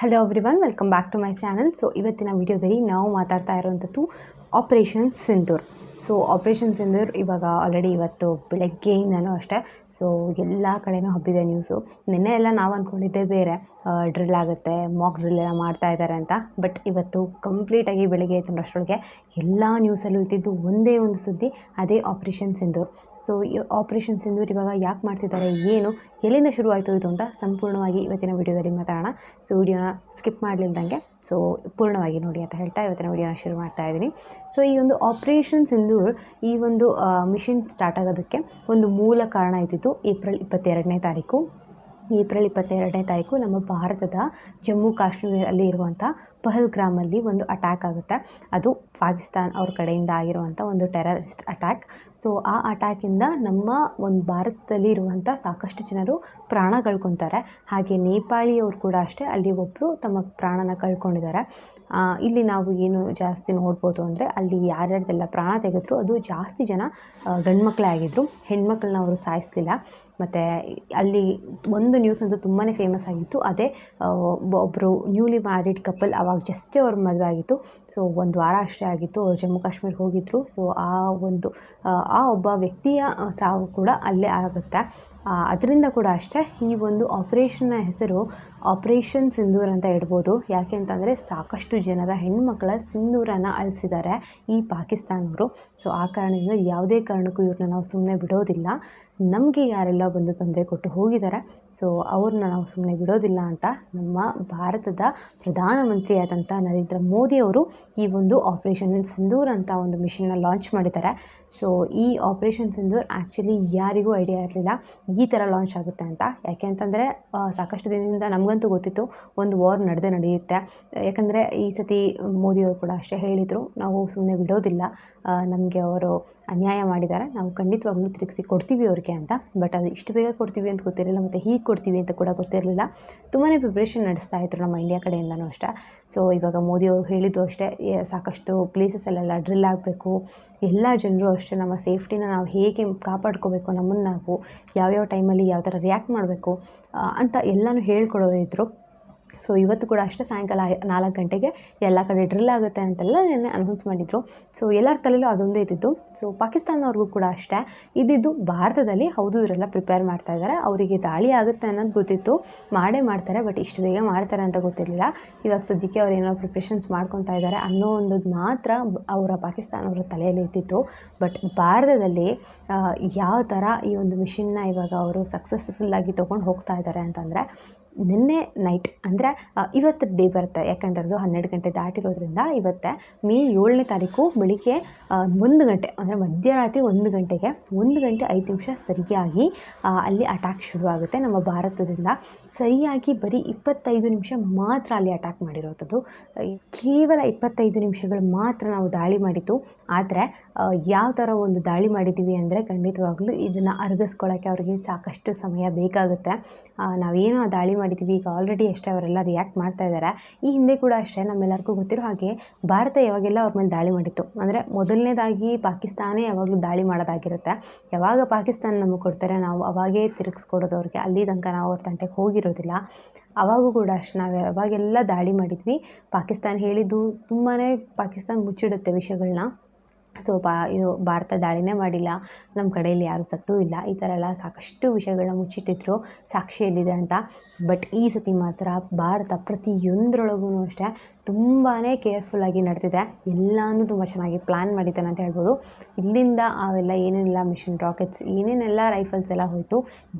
Hello everyone, welcome back to my channel. So ಇವತ್ತಿನ ವಿಡಿಯೋದಲ್ಲಿ ನಾವು ಮಾತಾಡ್ತಾ ಇರೋವಂಥದ್ದು operation Sindoor. So operation Sindoor ಇವಾಗ ಆಲ್ರೆಡಿ ಇವತ್ತು ಬೆಳಗ್ಗೆಯಿಂದನೂ ಅಷ್ಟೇ ಸೊ ಎಲ್ಲ ಕಡೆನೂ ಹಬ್ಬಿದೆ ನ್ಯೂಸು. ನಿನ್ನೆ ಎಲ್ಲ ನಾವು ಅಂದ್ಕೊಂಡಿದ್ದೆ ಬೇರೆ, ಡ್ರಿಲ್ ಆಗುತ್ತೆ, ಮಾಕ್ ಡ್ರಿಲ್ ಎಲ್ಲ ಮಾಡ್ತಾ ಇದ್ದಾರೆ ಅಂತ. ಬಟ್ ಇವತ್ತು ಕಂಪ್ಲೀಟಾಗಿ ಬೆಳಗ್ಗೆ ಎದ್ದಷ್ಟರೊಳಗೆ ಎಲ್ಲ ನ್ಯೂಸಲ್ಲೂ ಇದ್ದಿದ್ದು ಒಂದೇ ಒಂದು ಸುದ್ದಿ, ಅದೇ ಆಪರೇಷನ್ ಸಿಂಧೂರ್. ಸೊ ಈ ಆಪರೇಷನ್ ಸಿಂಧೂರ್ ಇವಾಗ ಯಾಕೆ ಮಾಡ್ತಿದ್ದಾರೆ, ಏನು, ಎಲ್ಲಿಂದ ಶುರು ಆಯಿತು ಇದು ಅಂತ ಸಂಪೂರ್ಣವಾಗಿ ಇವತ್ತಿನ ವಿಡಿಯೋದಲ್ಲಿ ಮಾತಾಡೋಣ. ಸೊ ವಿಡಿಯೋನ ಸ್ಕಿಪ್ ಮಾಡಲಿಲ್ದಂಗೆ ಸೊ ಪೂರ್ಣವಾಗಿ ನೋಡಿ ಅಂತ ಹೇಳ್ತಾ ಇವತ್ತಿನ ವಿಡಿಯೋನ ಶುರು ಮಾಡ್ತಾ ಇದ್ದೀನಿ. ಸೊ ಈ ಒಂದು ಆಪರೇಷನ್ ಸಿಂಧೂರ್ ಈ ಒಂದು ಮಿಷನ್ ಸ್ಟಾರ್ಟ್ ಆಗೋದಕ್ಕೆ ಒಂದು ಮೂಲ ಕಾರಣ ಇದ್ದಿದ್ದು ಏಪ್ರಿಲ್ 22ನೇ ತಾರೀಕು. ಏಪ್ರಿಲ್ 22ನೇ ತಾರೀಕು ನಮ್ಮ ಭಾರತದ ಜಮ್ಮು ಕಾಶ್ಮೀರಲ್ಲಿ ಇರುವಂಥ ಪಹಲ್ಗಾಮಲ್ಲಿ ಒಂದು ಅಟ್ಯಾಕ್ ಆಗುತ್ತೆ. ಅದು ಪಾಕಿಸ್ತಾನ್ ಅವ್ರ ಕಡೆಯಿಂದ ಆಗಿರುವಂಥ ಒಂದು ಟೆರರಿಸ್ಟ್ ಅಟ್ಯಾಕ್. ಸೊ ಆ ಅಟ್ಯಾಕಿಂದ ನಮ್ಮ ಒಂದು ಭಾರತದಲ್ಲಿ ಇರುವಂಥ ಸಾಕಷ್ಟು ಜನರು ಪ್ರಾಣ ಕಳ್ಕೊತಾರೆ. ಹಾಗೆ ನೇಪಾಳಿಯವರು ಕೂಡ ಅಷ್ಟೇ, ಅಲ್ಲಿ ಒಬ್ಬರು ತಮ್ಮ ಪ್ರಾಣನ ಕಳ್ಕೊಂಡಿದ್ದಾರೆ. ಇಲ್ಲಿ ನಾವು ಏನು ಜಾಸ್ತಿ ನೋಡ್ಬೋದು ಅಂದರೆ, ಅಲ್ಲಿ ಯಾರ್ಯಾರ್ದೆಲ್ಲ ಪ್ರಾಣ ತೆಗೆದ್ರು ಅದು ಜಾಸ್ತಿ ಜನ ಗಂಡು ಮಕ್ಕಳೇ ಆಗಿದ್ದರು, ಹೆಣ್ಮಕ್ಳನ್ನ ಅವರು ಸಾಯಿಸಲಿಲ್ಲ. ಮತ್ತು ಅಲ್ಲಿ ಒಂದು ನ್ಯೂಸ್ ಅಂತೂ ತುಂಬಾ ಫೇಮಸ್ ಆಗಿತ್ತು, ಅದೇ ಒಬ್ಬರು ನ್ಯೂಲಿ ಮ್ಯಾರಿಡ್ ಕಪಲ್, ಆವಾಗ ಜಸ್ಟೇ ಅವ್ರ ಮದುವೆ ಆಗಿತ್ತು. ಸೊ ಒಂದು ವಾರ ಅಷ್ಟೇ ಆಗಿತ್ತು, ಅವ್ರು ಜಮ್ಮು ಕಾಶ್ಮೀರ್ಗೆ ಹೋಗಿದ್ದರು. ಸೊ ಆ ಒಬ್ಬ ವ್ಯಕ್ತಿಯ ಸಾವು ಕೂಡ ಅಲ್ಲೇ ಆಗುತ್ತೆ. ಅದರಿಂದ ಕೂಡ ಅಷ್ಟೇ ಈ ಒಂದು ಆಪರೇಷನ್ನ ಹೆಸರು ಆಪರೇಷನ್ ಸಿಂಧೂರ್ ಅಂತ ಇಡ್ಬೋದು. ಯಾಕೆ ಅಂತಂದರೆ ಸಾಕಷ್ಟು ಜನರ ಹೆಣ್ಮಕ್ಳ ಸಿಂಧೂರನ್ನು ಅಳಿಸಿದ್ದಾರೆ ಈ ಪಾಕಿಸ್ತಾನವರು. ಸೊ ಆ ಕಾರಣದಿಂದ ಯಾವುದೇ ಕಾರಣಕ್ಕೂ ಇವ್ರನ್ನ ನಾವು ಸುಮ್ಮನೆ ಬಿಡೋದಿಲ್ಲ. ನಮಗೆ ಯಾರೆಲ್ಲ ಬಂದು ತೊಂದರೆ ಕೊಟ್ಟು ಹೋಗಿದ್ದಾರೆ, ಸೊ ಅವ್ರನ್ನ ನಾವು ಸುಮ್ಮನೆ ಬಿಡೋದಿಲ್ಲ ಅಂತ ನಮ್ಮ ಭಾರತದ ಪ್ರಧಾನಮಂತ್ರಿಯಾದಂಥ ನರೇಂದ್ರ ಮೋದಿಯವರು ಈ ಒಂದು ಆಪರೇಷನ್ ಸಿಂಧೂರ್ ಅಂತ ಒಂದು ಮಿಷನ್ನ ಲಾಂಚ್ ಮಾಡಿದ್ದಾರೆ. ಸೊ ಈ ಆಪರೇಷನ್ ಸಿಂಧೂರ್ ಆ್ಯಕ್ಚುಲಿ ಯಾರಿಗೂ ಐಡಿಯಾ ಇರಲಿಲ್ಲ ಈ ಥರ ಲಾಂಚ್ ಆಗುತ್ತೆ ಅಂತ. ಯಾಕೆ ಅಂತಂದರೆ ಸಾಕಷ್ಟು ದಿನದಿಂದ ನಮಗಂತೂ ಗೊತ್ತಿತ್ತು ಒಂದು ವಾರ್ ನಡೆಯುತ್ತೆ. ಯಾಕಂದರೆ ಈ ಸತಿ ಮೋದಿಯವರು ಕೂಡ ಅಷ್ಟೇ ಹೇಳಿದರು, ನಾವು ಸುಮ್ಮನೆ ಬಿಡೋದಿಲ್ಲ, ನಮಗೆ ಅವರು ಅನ್ಯಾಯ ಮಾಡಿದ್ದಾರೆ, ನಾವು ಖಂಡಿತವಾಗ್ಲೂ ತಿರುಗಿಸಿ ಕೊಡ್ತೀವಿ ಅವ್ರಿಗೆ ಅಂತ. ಬಟ್ ಅದು ಇಷ್ಟು ಬೇಗ ಕೊಡ್ತೀವಿ ಅಂತ ಗೊತ್ತಿರಲಿಲ್ಲ, ಮತ್ತು ಹೀಗೆ ಕೊಡ್ತೀವಿ ಅಂತ ಕೂಡ ಗೊತ್ತಿರಲಿಲ್ಲ. ತುಂಬಾ ಪ್ರಿಪ್ರೇಷನ್ ನಡೆಸ್ತಾಯಿದ್ರು ನಮ್ಮ ಇಂಡಿಯಾ ಕಡೆಯಿಂದನೂ ಅಷ್ಟೇ. ಸೊ ಇವಾಗ ಮೋದಿಯವರು ಹೇಳಿದ್ದು ಅಷ್ಟೇ, ಸಾಕಷ್ಟು ಪ್ಲೇಸಸ್ಸಲ್ಲೆಲ್ಲ ಡ್ರಿಲ್ ಆಗಬೇಕು, ಎಲ್ಲ ಜನರು ಅಷ್ಟೇ ನಮ್ಮ ಸೇಫ್ಟಿನ ನಾವು ಹೇಗೆ ಕಾಪಾಡ್ಕೋಬೇಕು, ನಮ್ಮನ್ನು ನಾವು ಯಾವ್ಯಾವ ಟೈಮಲ್ಲಿ ಯಾವ ಥರ ರಿಯಾಕ್ಟ್ ಮಾಡಬೇಕು ಅಂತ ಎಲ್ಲನೂ ಹೇಳ್ಕೊಡೋದಿದ್ರು. ಸೊ ಇವತ್ತು ಕೂಡ ಅಷ್ಟೇ ಸಾಯಂಕಾಲ 4 ಗಂಟೆಗೆ ಎಲ್ಲ ಕಡೆ ಡ್ರಿಲ್ ಆಗುತ್ತೆ ಅಂತೆಲ್ಲ ನೆನ್ನೆ ಅನೌನ್ಸ್ ಮಾಡಿದರು. ಸೊ ಎಲ್ಲರ ತಲೆಯಲ್ಲೂ ಅದೊಂದೇ ಇದ್ದಿದ್ದು. ಸೊ ಪಾಕಿಸ್ತಾನವ್ರಿಗೂ ಕೂಡ ಅಷ್ಟೇ ಇದ್ದಿದ್ದು ಭಾರತದಲ್ಲಿ ಹೌದು ಇವರೆಲ್ಲ ಪ್ರಿಪೇರ್ ಮಾಡ್ತಾ ಇದ್ದಾರೆ, ಅವರಿಗೆ ದಾಳಿ ಆಗುತ್ತೆ ಅನ್ನೋದು ಗೊತ್ತಿತ್ತು, ಮಾಡೇ ಮಾಡ್ತಾರೆ, ಬಟ್ ಇಷ್ಟು ಬೇಗ ಮಾಡ್ತಾರೆ ಅಂತ ಗೊತ್ತಿರಲಿಲ್ಲ. ಇವಾಗ ಸದ್ಯಕ್ಕೆ ಅವ್ರು ಏನೋ ಪ್ರಿಪ್ರೇಷನ್ಸ್ ಮಾಡ್ಕೊತಾ ಇದ್ದಾರೆ ಅನ್ನೋ ಒಂದು ಮಾತ್ರ ಪಾಕಿಸ್ತಾನವರ ತಲೆಯಲ್ಲಿ ಇದ್ದಿತ್ತು. ಬಟ್ ಭಾರತದಲ್ಲಿ ಯಾವ ಥರ ಈ ಒಂದು ಮಿಷನ್ನ ಇವಾಗ ಅವರು ಸಕ್ಸಸ್ಫುಲ್ಲಾಗಿ ತೊಗೊಂಡು ಹೋಗ್ತಾ ಇದ್ದಾರೆ ಅಂತಂದರೆ, ನಿನ್ನೆ ನೈಟ್ ಅಂದರೆ ಇವತ್ತು ಡೇ ಬರುತ್ತೆ, ಯಾಕಂದ್ರೆ ಅದು 12 ಗಂಟೆ ದಾಟಿರೋದ್ರಿಂದ ಇವತ್ತೇ ಮೇ 7ನೇ ತಾರೀಕು ಬೆಳಿಗ್ಗೆ 1 ಗಂಟೆ ಅಂದರೆ ಮಧ್ಯರಾತ್ರಿ 1 ಗಂಟೆಗೆ 1 ಗಂಟೆ 5 ನಿಮಿಷ ಸರಿಯಾಗಿ ಅಲ್ಲಿ ಅಟ್ಯಾಕ್ ಶುರುವಾಗುತ್ತೆ ನಮ್ಮ ಭಾರತದಿಂದ. ಸರಿಯಾಗಿ ಬರೀ 25 ನಿಮಿಷ ಮಾತ್ರ ಅಲ್ಲಿ ಅಟ್ಯಾಕ್ ಮಾಡಿರೋವಂಥದ್ದು, ಕೇವಲ 25 ನಿಮಿಷಗಳು ಮಾತ್ರ ನಾವು ದಾಳಿ ಮಾಡಿದ್ದು. ಆದರೆ ಯಾವ ಥರ ಒಂದು ದಾಳಿ ಮಾಡಿದ್ದೀವಿ ಅಂದರೆ ಖಂಡಿತವಾಗ್ಲೂ ಇದನ್ನು ಅರಗಿಸ್ಕೊಳ್ಳೋಕ್ಕೆ ಅವ್ರಿಗೆ ಸಾಕಷ್ಟು ಸಮಯ ಬೇಕಾಗುತ್ತೆ. ನಾವೇನೋ ದಾಳಿ ಮಾಡಿದ್ದೀವಿ, ಈಗ ಆಲ್ರೆಡಿ ಅಷ್ಟೇ ಅವರೆಲ್ಲ ರಿಯಾಕ್ಟ್ ಮಾಡ್ತಾ ಇದ್ದಾರೆ. ಈ ಹಿಂದೆ ಕೂಡ ಅಷ್ಟೇ ನಮ್ಮೆಲ್ಲರಿಗೂ ಗೊತ್ತಿರೋ ಹಾಗೆ ಭಾರತ ಯಾವಾಗೆಲ್ಲ ಅವ್ರ ಮೇಲೆ ದಾಳಿ ಮಾಡಿತ್ತು ಅಂದರೆ, ಮೊದಲನೇದಾಗಿ ಪಾಕಿಸ್ತಾನೇ ಯಾವಾಗಲೂ ದಾಳಿ ಮಾಡೋದಾಗಿರುತ್ತೆ. ಯಾವಾಗ ಪಾಕಿಸ್ತಾನ ನಮಗೆ ಕೊಡ್ತಾರೆ ನಾವು ಅವಾಗೇ ತಿರುಗಿಸ್ಕೊಡೋದು ಅವ್ರಿಗೆ, ಅಲ್ಲಿ ತನಕ ನಾವು ಅವ್ರ ತಂಟೆಗೆ ಹೋಗಿರೋದಿಲ್ಲ. ಅವಾಗೂ ಕೂಡ ಅಷ್ಟೇ ನಾವು ಯಾವಾಗೆಲ್ಲ ದಾಳಿ ಮಾಡಿದ್ವಿ, ಪಾಕಿಸ್ತಾನ ಹೇಳಿದ್ದು ತುಂಬಾ ಪಾಕಿಸ್ತಾನ ಮುಚ್ಚಿಡುತ್ತೆ ವಿಷಯಗಳನ್ನ. ಸೊ ಇದು ಭಾರತ ದಾಳಿನೇ ಮಾಡಿಲ್ಲ, ನಮ್ಮ ಕಡೆಯಲ್ಲಿ ಯಾರೂ ಸತ್ತೂ ಇಲ್ಲ, ಈ ಥರ ಎಲ್ಲ ಸಾಕಷ್ಟು ವಿಷಯಗಳನ್ನ ಮುಚ್ಚಿಟ್ಟಿದ್ರು, ಸಾಕ್ಷಿಯಲ್ಲಿದೆ ಅಂತ. ಬಟ್ ಈ ಸತಿ ಮಾತ್ರ ಭಾರತ ಪ್ರತಿಯೊಂದರೊಳಗೂ ಅಷ್ಟೇ ತುಂಬಾ ಕೇರ್ಫುಲ್ಲಾಗಿ ನಡೆದಿದೆ, ಎಲ್ಲನೂ ತುಂಬ ಚೆನ್ನಾಗಿ ಪ್ಲ್ಯಾನ್ ಮಾಡಿದ್ದಾನೆ ಅಂತ ಹೇಳ್ಬೋದು. ಇಲ್ಲಿಂದ ಅವೆಲ್ಲ ಏನೇನೆಲ್ಲ ಮಿಷನ್ ರಾಕೆಟ್ಸ್, ಏನೇನೆಲ್ಲ ರೈಫಲ್ಸ್ ಎಲ್ಲ ಹೋಯಿತು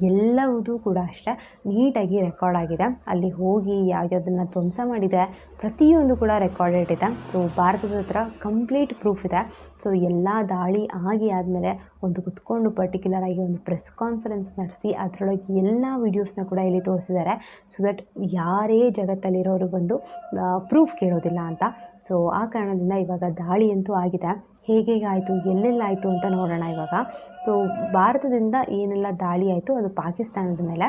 ಎಲ್ಲವೂ ಕೂಡ ಅಷ್ಟೇ ನೀಟಾಗಿ ರೆಕಾರ್ಡ್ ಆಗಿದೆ. ಅಲ್ಲಿ ಹೋಗಿ ಯಾವುದನ್ನು ಧ್ವಂಸ ಮಾಡಿದೆ ಪ್ರತಿಯೊಂದು ಕೂಡ ರೆಕಾರ್ಡೆಡ್ ಇದೆ. ಸೊ ಭಾರತದ ಹತ್ರ ಕಂಪ್ಲೀಟ್ ಪ್ರೂಫ್ ಇದೆ. ಸೊ ಎಲ್ಲ ದಾಳಿ ಆದಮೇಲೆ ಒಂದು ಕುತ್ಕೊಂಡು ಪರ್ಟಿಕ್ಯುಲರ್ ಆಗಿ ಒಂದು ಪ್ರೆಸ್ ಕಾನ್ಫರೆನ್ಸ್ ನಡೆಸಿ ಅದರೊಳಗೆ ಎಲ್ಲ ವೀಡಿಯೋಸ್ನ ಕೂಡ ಇಲ್ಲಿ ತೋರಿಸಿದ್ದಾರೆ. ಸೊ ದಟ್ ಯಾರೇ ಜಗತ್ತಲ್ಲಿರೋರು ಬಂದು ಪ್ರೂಫ್ ಕೇಳೋದಿಲ್ಲ ಅಂತ. ಸೊ ಆ ಕಾರಣದಿಂದ ಇವಾಗ ದಾಳಿ ಅಂತೂ ಆಗಿದೆ. ಹೇಗೆ ಆಯಿತು, ಎಲ್ಲೆಲ್ಲ ಆಯಿತು ಅಂತ ನೋಡೋಣ ಇವಾಗ. ಸೊ ಭಾರತದಿಂದ ಏನೆಲ್ಲ ದಾಳಿ ಆಯಿತು ಅದು ಪಾಕಿಸ್ತಾನದ ಮೇಲೆ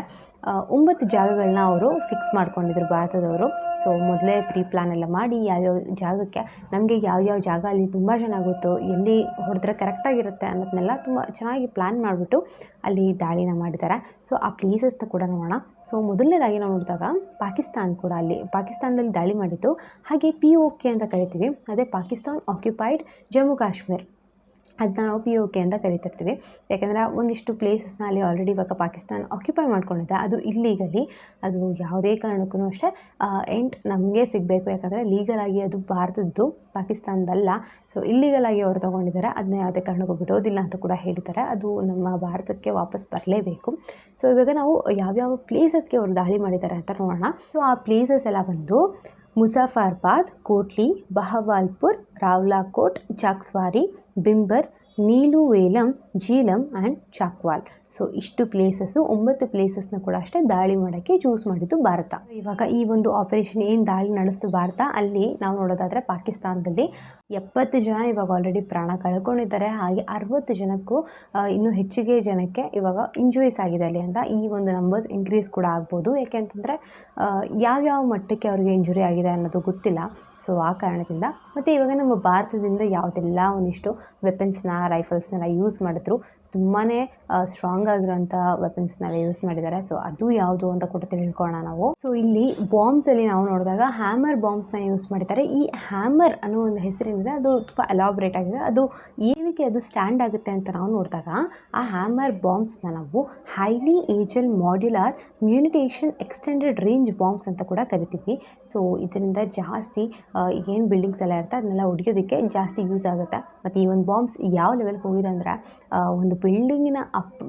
9 ಜಾಗಗಳನ್ನ ಅವರು ಫಿಕ್ಸ್ ಮಾಡ್ಕೊಂಡಿದ್ರು ಭಾರತದವರು. ಸೊ ಮೊದಲೇ ಪ್ಲಾನ್ ಎಲ್ಲ ಮಾಡಿ ಯಾವ್ಯಾವ ಜಾಗಕ್ಕೆ ನಮಗೆ ಯಾವ್ಯಾವ ಜಾಗ ಅಲ್ಲಿ ತುಂಬ ಚೆನ್ನಾಗಿ ಗೊತ್ತು, ಎಲ್ಲಿ ಹೊಡೆದ್ರೆ ಕರೆಕ್ಟಾಗಿರುತ್ತೆ ಅನ್ನೋದನ್ನೆಲ್ಲ ತುಂಬ ಚೆನ್ನಾಗಿ ಪ್ಲ್ಯಾನ್ ಮಾಡಿಬಿಟ್ಟು ಅಲ್ಲಿ ದಾಳಿನ ಮಾಡಿದ್ದಾರೆ. ಸೊ ಆ ಪ್ಲೇಸಸ್ನ ಕೂಡ ನೋಡೋಣ. ಸೊ ಮೊದಲನೇದಾಗಿ ನಾವು ನೋಡಿದಾಗ ಪಾಕಿಸ್ತಾನ್ ಕೂಡ ಅಲ್ಲಿ ಪಾಕಿಸ್ತಾನದಲ್ಲಿ ದಾಳಿ ಮಾಡಿದ್ದು. ಹಾಗೆ POK ಅಂತ ಕರಿತೀವಿ, ಅದೇ ಪಾಕಿಸ್ತಾನ್ ಆಕ್ಯುಪೈಡ್ ಜಮ್ಮು ಕಾಶ್ಮೀರ್, ಅದನ್ನ ನಾವು POK ಅಂತ ಕರಿತಿರ್ತೀವಿ. ಯಾಕೆಂದರೆ ಒಂದಿಷ್ಟು ಪ್ಲೇಸಸ್ನ ಅಲ್ಲಿ ಆಲ್ರೆಡಿ ಇವಾಗ ಪಾಕಿಸ್ತಾನ ಆಕ್ಯುಪೈ ಮಾಡ್ಕೊಂಡಿದೆ. ಅದು ಇಲ್ಲೀಗಲಿ, ಅದು ಯಾವುದೇ ಕಾರಣಕ್ಕೂ ಅಷ್ಟೇ ಎಂಡ್ ನಮಗೆ ಸಿಗಬೇಕು. ಯಾಕಂದರೆ ಲೀಗಲಾಗಿ ಅದು ಭಾರತದ್ದು, ಪಾಕಿಸ್ತಾನದಲ್ಲ. ಸೊ ಇಲ್ಲೀಗಲಾಗಿ ಅವರು ತೊಗೊಂಡಿದ್ದಾರೆ, ಅದನ್ನ ಯಾವುದೇ ಕಾರಣಕ್ಕೂ ಬಿಡೋದಿಲ್ಲ ಅಂತ ಕೂಡ ಹೇಳಿದ್ದಾರೆ. ಅದು ನಮ್ಮ ಭಾರತಕ್ಕೆ ವಾಪಸ್ ಬರಲೇಬೇಕು. ಸೊ ಇವಾಗ ನಾವು ಯಾವ್ಯಾವ ಪ್ಲೇಸಸ್ಗೆ ಅವರು ದಾಳಿ ಮಾಡಿದ್ದಾರೆ ಅಂತ ನೋಡೋಣ. ಸೊ ಆ ಪ್ಲೇಸಸ್ ಎಲ್ಲ ಬಂದು ಮುಜಫರಾಬಾದ್, ಕೋಟ್ಲಿ, ಬಹವಾಲ್ಪುರ್, ರಾವ್ಲಾಕೋಟ್, ಚಾಕ್ಸ್ವಾರಿ, ಬಿಂಬರ್, ನೀಲುವೇಲಂ, ಜೀಲಂ ಆ್ಯಂಡ್ ಚಾಕ್ವಾಲ್. ಸೊ ಇಷ್ಟು ಪ್ಲೇಸಸ್ಸು, 9 ಪ್ಲೇಸಸ್ನ ಕೂಡ ಅಷ್ಟೇ ದಾಳಿ ಮಾಡೋಕ್ಕೆ ಚೂಸ್ ಮಾಡಿದ್ದು ಭಾರತ. ಇವಾಗ ಈ ಒಂದು ಆಪರೇಷನ್ ಏನು ದಾಳಿ ನಡೆಸ್ತು ಭಾರತ, ಅಲ್ಲಿ ನಾವು ನೋಡೋದಾದರೆ ಪಾಕಿಸ್ತಾನದಲ್ಲಿ 70 ಜನ ಇವಾಗ ಆಲ್ರೆಡಿ ಪ್ರಾಣ ಕಳ್ಕೊಂಡಿದ್ದಾರೆ. ಹಾಗೆ 60 ಜನಕ್ಕೂ ಇನ್ನೂ ಹೆಚ್ಚಿಗೆ ಜನಕ್ಕೆ ಇವಾಗ ಇಂಜುರೀಸ್ ಆಗಿದೆ ಅಲ್ಲಿ ಅಂತ. ಈ ಒಂದು ನಂಬರ್ಸ್ ಇನ್ಕ್ರೀಸ್ ಕೂಡ ಆಗ್ಬೋದು. ಯಾಕೆಂತಂದರೆ ಯಾವ್ಯಾವ ಮಟ್ಟಕ್ಕೆ ಅವರಿಗೆ ಇಂಜುರಿ ಆಗಿದೆ ಅನ್ನೋದು ಗೊತ್ತಿಲ್ಲ. ಸೊ ಆ ಕಾರಣದಿಂದ ಮತ್ತು ಇವಾಗ ನಮ್ಮ ಭಾರತದಿಂದ ಯಾವುದೆಲ್ಲ ಒಂದಿಷ್ಟು ವೆಪನ್ಸ್ನ, ರೈಫಲ್ಸ್ನೆಲ್ಲ ಯೂಸ್ ಮಾಡಿದ್ರು, ತುಂಬಾ ಸ್ಟ್ರಾಂಗ್ ಆಗಿರೋಂಥ ವೆಪನ್ಸ್ನೆಲ್ಲ ಯೂಸ್ ಮಾಡಿದ್ದಾರೆ. ಸೊ ಅದು ಯಾವುದು ಅಂತ ಕೂಡ ತಿಳ್ಕೊಳ್ಳೋಣ ನಾವು. ಸೊ ಇಲ್ಲಿ ಬಾಂಬ್ಸಲ್ಲಿ ನಾವು ನೋಡಿದಾಗ ಹ್ಯಾಮರ್ ಬಾಂಬ್ಸ್ನ ಯೂಸ್ ಮಾಡಿದ್ದಾರೆ. ಈ ಹ್ಯಾಮರ್ ಅನ್ನೋ ಒಂದು ಹೆಸರೇನಿದೆ ಅದು ತುಂಬ ಎಲಾಬ್ರೇಟ್ ಆಗಿದೆ. ಅದು ಏನಕ್ಕೆ ಅದು ಸ್ಟ್ಯಾಂಡ್ ಆಗುತ್ತೆ ಅಂತ ನಾವು ನೋಡಿದಾಗ, ಆ ಹ್ಯಾಮರ್ ಬಾಂಬ್ಸ್ನ ನಾವು highly agile modular munition extended range bombs ಅಂತ ಕೂಡ ಕರಿತೀವಿ. ಸೊ ಇದರಿಂದ ಜಾಸ್ತಿ ಏನು ಬಿಲ್ಡಿಂಗ್ಸ್ ಎಲ್ಲ ಇರುತ್ತೆ ಅದನ್ನೆಲ್ಲ ಹೊಡಿಯೋದಕ್ಕೆ ಜಾಸ್ತಿ ಯೂಸ್ ಆಗುತ್ತೆ. ಮತ್ತು ಈ ಒಂದು ಬಾಂಬ್ಸ್ ಯಾವ ಲೆವೆಲ್ಗೆ ಹೋಗಿದೆ ಅಂದರೆ, ಒಂದು ಬಿಲ್ಡಿಂಗಿನ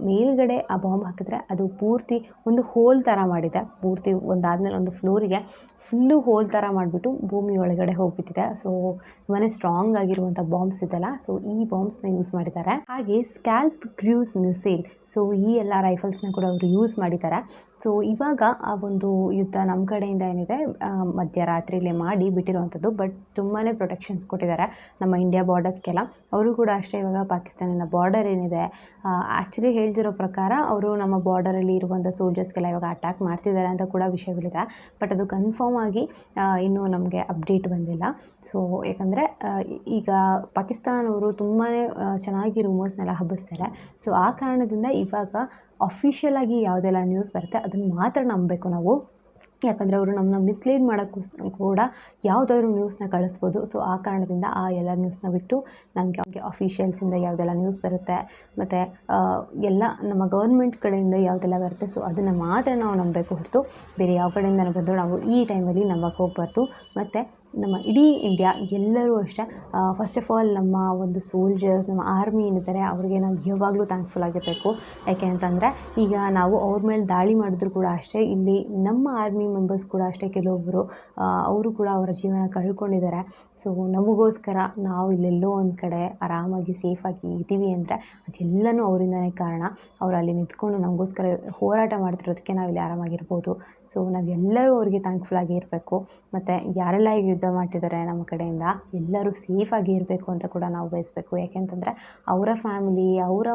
ಮೇಲ್ಗಡೆ ಆ ಬಾಂಬ್ ಹಾಕಿದ್ರೆ ಅದು ಪೂರ್ತಿ ಒಂದು ಹೋಲ್ ಥರ ಮಾಡಿದೆ. ಪೂರ್ತಿ ಒಂದಾದ್ಮೇಲೆ ಒಂದು ಫ್ಲೋರಿಗೆ ಫುಲ್ಲು ಹೋಲ್ ಥರ ಮಾಡಿಬಿಟ್ಟು ಭೂಮಿ ಒಳಗಡೆ ಹೋಗ್ಬಿಟ್ಟಿದೆ. ಸೊ ತುಂಬಾ ಸ್ಟ್ರಾಂಗ್ ಆಗಿರುವಂಥ ಬಾಂಬ್ಸ್ ಇದೆಲ್ಲ. ಸೊ ಈ ಬಾಂಬ್ಸ್ನ ಯೂಸ್ ಮಾಡಿದ್ದಾರೆ. ಹಾಗೆ ಸ್ಕ್ಯಾಲ್ಪ್ ಕ್ರೂಸ್ ಮಿಸೈಲ್, ಸೊ ಈ ಎಲ್ಲ ರೈಫಲ್ಸ್ನ ಕೂಡ ಅವರು ಯೂಸ್ ಮಾಡಿದ್ದಾರೆ. ಸೊ ಇವಾಗ ಆ ಒಂದು ಯುದ್ಧ ನಮ್ಮ ಕಡೆಯಿಂದ ಏನಿದೆ ಮಧ್ಯರಾತ್ರಿಲೇ ಮಾಡಿ ಬಿಟ್ಟಿರುವಂಥದ್ದು. ಬಟ್ ತುಂಬಾ ಪ್ರೊಟೆಕ್ಷನ್ಸ್ ಕೊಟ್ಟಿದ್ದಾರೆ ನಮ್ಮ ಇಂಡಿಯಾ ಬಾರ್ಡರ್ಸ್ಗೆಲ್ಲ. ಅವರು ಕೂಡ ಅಷ್ಟೇ ಇವಾಗ ಪಾಕಿಸ್ತಾನಿನ ಬಾರ್ಡರ್ ಏನಿದೆ, ಆ್ಯಕ್ಚುಲಿ ಹೇಳ್ತಿರೋ ಪ್ರಕಾರ ಅವರು ನಮ್ಮ ಬಾರ್ಡರಲ್ಲಿ ಇರುವಂಥ ಸೋಲ್ಜರ್ಸ್ಗೆಲ್ಲ ಇವಾಗ ಅಟ್ಯಾಕ್ ಮಾಡ್ತಿದ್ದಾರೆ ಅಂತ ಕೂಡ ವಿಷಯಗಳಿದೆ. ಬಟ್ ಅದು ಕನ್ಫರ್ಮ್ ಆಗಿ ಇನ್ನೂ ನಮಗೆ ಅಪ್ಡೇಟ್ ಬಂದಿಲ್ಲ. ಸೊ ಯಾಕಂದರೆ ಈಗ ಪಾಕಿಸ್ತಾನವರು ತುಂಬಾ ಚೆನ್ನಾಗಿ ರೂಮರ್ಸ್ನೆಲ್ಲ ಹಬ್ಬಿಸ್ತಾರೆ. ಸೊ ಆ ಕಾರಣದಿಂದ ಇವಾಗ ಅಫಿಷಿಯಲ್ ಆಗಿ ಯಾವುದೆಲ್ಲ ನ್ಯೂಸ್ ಬರುತ್ತೆ ಅದನ್ನು ಮಾತ್ರ ನಂಬಬೇಕು ನಾವು. ಯಾಕಂದರೆ ಅವರು ನಮ್ಮನ್ನ ಮಿಸ್ಲೀಡ್ ಮಾಡೋಕ್ಕೂ ಕೂಡ ಯಾವುದಾದ್ರೂ ನ್ಯೂಸ್ನ ಕಳಿಸ್ಬೋದು. ಸೊ ಆ ಕಾರಣದಿಂದ ಆ ಎಲ್ಲ ನ್ಯೂಸ್ನ ಬಿಟ್ಟು ನಮಗೆ ಅಫಿಷಿಯಲ್ಸಿಂದ ಯಾವುದೆಲ್ಲ ನ್ಯೂಸ್ ಬರುತ್ತೆ ಮತ್ತು ಎಲ್ಲ ನಮ್ಮ ಗೌರ್ಮೆಂಟ್ ಕಡೆಯಿಂದ ಯಾವುದೆಲ್ಲ ಬರುತ್ತೆ, ಸೊ ಅದನ್ನು ಮಾತ್ರ ನಾವು ನಂಬಬೇಕು ಹೊರತು ಬೇರೆ ಯಾವ ಕಡೆಯಿಂದನೂ ಬಂದರೂ ನಾವು ಈ ಟೈಮಲ್ಲಿ ನಂಬಕ್ಕೆ ಹೋಗಬಾರ್ದು. ಮತ್ತು ನಮ್ಮ ಇಡೀ ಇಂಡಿಯಾ ಎಲ್ಲರೂ ಅಷ್ಟೇ ಫಸ್ಟ್ ಆಫ್ ಆಲ್ ನಮ್ಮ ಒಂದು ಸೋಲ್ಜರ್ಸ್, ನಮ್ಮ ಆರ್ಮಿ ಏನಿದ್ದಾರೆ ಅವ್ರಿಗೆ ನಾವು ಯಾವಾಗಲೂ ಥ್ಯಾಂಕ್ಫುಲ್ ಆಗಿರಬೇಕು. ಯಾಕೆ ಅಂತಂದರೆ ಈಗ ನಾವು ಅವ್ರ ಮೇಲೆ ದಾಳಿ ಮಾಡಿದ್ರು ಕೂಡ ಅಷ್ಟೇ, ಇಲ್ಲಿ ನಮ್ಮ ಆರ್ಮಿ ಮೆಂಬರ್ಸ್ ಕೂಡ ಅಷ್ಟೇ ಕೆಲವೊಬ್ಬರು ಅವರು ಕೂಡ ಅವರ ಜೀವನ ಕಳ್ಕೊಂಡಿದ್ದಾರೆ. ಸೊ ನಮಗೋಸ್ಕರ ನಾವು ಇಲ್ಲೆಲ್ಲೋ ಒಂದು ಕಡೆ ಆರಾಮಾಗಿ ಸೇಫಾಗಿ ಇದ್ದೀವಿ ಅಂದರೆ ಅದೆಲ್ಲನೂ ಅವರಿಂದನೇ ಕಾರಣ. ಅವರು ಅಲ್ಲಿ ನಿಂತ್ಕೊಂಡು ನಮಗೋಸ್ಕರ ಹೋರಾಟ ಮಾಡ್ತಿರೋದಕ್ಕೆ ನಾವಿಲ್ಲಿ ಆರಾಮಾಗಿರ್ಬೋದು. ಸೊ ನಾವೆಲ್ಲರೂ ಅವರಿಗೆ ಥ್ಯಾಂಕ್ಫುಲ್ ಆಗಿ ಇರಬೇಕು. ಮತ್ತು ಯಾರೆಲ್ಲ ಈಗ ಯುದ್ಧ ಮಾಡ್ತಿದ್ದಾರೆ ನಮ್ಮ ಕಡೆಯಿಂದ ಎಲ್ಲರೂ ಸೇಫಾಗಿ ಇರಬೇಕು ಅಂತ ಕೂಡ ನಾವು ಬಯಸಬೇಕು. ಯಾಕೆಂತಂದರೆ ಅವರ ಫ್ಯಾಮಿಲಿ, ಅವರ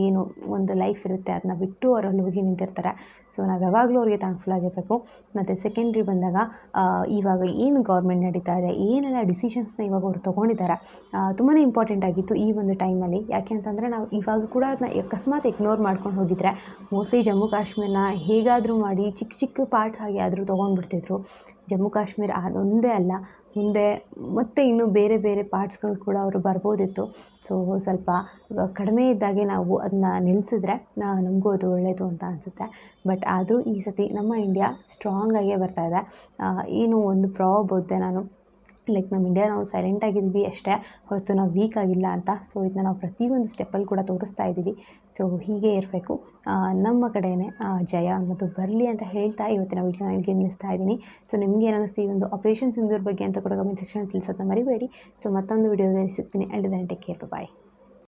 ಏನು ಒಂದು ಲೈಫ್ ಇರುತ್ತೆ ಅದನ್ನ ಬಿಟ್ಟು ಅವರಲ್ಲಿ ಹೋಗಿ ನಿಂತಿರ್ತಾರೆ. ಸೊ ನಾವು ಯಾವಾಗಲೂ ಅವ್ರಿಗೆ ಥ್ಯಾಂಕ್ಫುಲ್ ಆಗಿರಬೇಕು. ಮತ್ತು ಸೆಕೆಂಡ್ರಿ ಬಂದಾಗ ಇವಾಗ ಏನು ಗೌರ್ಮೆಂಟ್ ನಡೀತಾ ಇದೆ, ಏನೆಲ್ಲ ಡಿಸಿಷನ್ಸ್ನ ಇವಾಗ ಅವರು ತೊಗೊಂಡಿದ್ದಾರೆ ತುಂಬಾ ಇಂಪಾರ್ಟೆಂಟ್ ಆಗಿತ್ತು ಈ ಒಂದು ಟೈಮಲ್ಲಿ. ಯಾಕೆ ಅಂತಂದರೆ ನಾವು ಇವಾಗ ಕೂಡ ಅದನ್ನ ಅಕಸ್ಮಾತ್ ಇಗ್ನೋರ್ ಮಾಡ್ಕೊಂಡು ಹೋಗಿದ್ರೆ ಮೋಸ್ಟ್ಲಿ ಜಮ್ಮು ಕಾಶ್ಮೀರನ ಹೇಗಾದರೂ ಮಾಡಿ ಚಿಕ್ಕ ಚಿಕ್ಕ ಪಾರ್ಟ್ಸ್ ಆಗಿ ಆದರೂ ತೊಗೊಂಡ್ಬಿಡ್ತಿದ್ರು. ಜಮ್ಮು ಕಾಶ್ಮೀರ ಅದೊಂದೇ ಅಲ್ಲ, ಮುಂದೆ ಮತ್ತು ಇನ್ನೂ ಬೇರೆ ಬೇರೆ ಪಾರ್ಟ್ಸ್ಗಳು ಕೂಡ ಅವರು ಬರ್ಬೋದಿತ್ತು. ಸೊ ಸ್ವಲ್ಪ ಕಡಿಮೆ ಇದ್ದಾಗೆ ನಾವು ಅದನ್ನ ನಿಲ್ಲಿಸಿದ್ರೆ ನಮಗೂ ಅದು ಒಳ್ಳೆಯದು ಅಂತ ಅನಿಸುತ್ತೆ. ಬಟ್ ಆದರೂ ಈ ಸತಿ ನಮ್ಮ ಇಂಡಿಯಾ ಸ್ಟ್ರಾಂಗಾಗೇ ಬರ್ತಾಯಿದೆ. ಏನು ಒಂದು ಪ್ರಾಬ್ ಓದಿದೆ ನಾನು, ಲೈಕ್ ನಮ್ಮ ಇಂಡಿಯಾ ನಾವು ಸೈಲೆಂಟಾಗಿದ್ವಿ ಅಷ್ಟೇ ಹೊರತು ನಾವು ವೀಕ್ ಆಗಿಲ್ಲ ಅಂತ. ಸೊ ಇದನ್ನ ನಾವು ಪ್ರತಿಯೊಂದು ಸ್ಟೆಪ್ಪಲ್ಲಿ ಕೂಡ ತೋರಿಸ್ತಾ ಇದ್ದೀವಿ. ಸೊ ಹೀಗೆ ಇರಬೇಕು, ನಮ್ಮ ಕಡೆಯೇ ಜಯ ಅನ್ನೋದು ಬರಲಿ ಅಂತ ಹೇಳ್ತಾ ಇವತ್ತಿನ ವೀಡಿಯೋನ ಇಲ್ಲಿಗೆ ನಿಲ್ಲಿಸ್ತಾ ಇದ್ದೀನಿ. ಸೊ ನಿಮಗೆ ಏನು ಅನ್ನಿಸ್ತು ಈ ಒಂದು ಆಪರೇಷನ್ ಸಿಂಧೂರ್ ಬಗ್ಗೆ ಅಂತ ಕೂಡ ಕಮೆಂಟ್ ಸೆಕ್ಷನ್ ತಿಳಿಸೋದನ್ನ ಮರಿಬೇಡಿ. ಸೊ ಮತ್ತೊಂದು ವೀಡಿಯೋದಲ್ಲಿ ಸಿಗ್ತೀನಿ. And then take care, bye.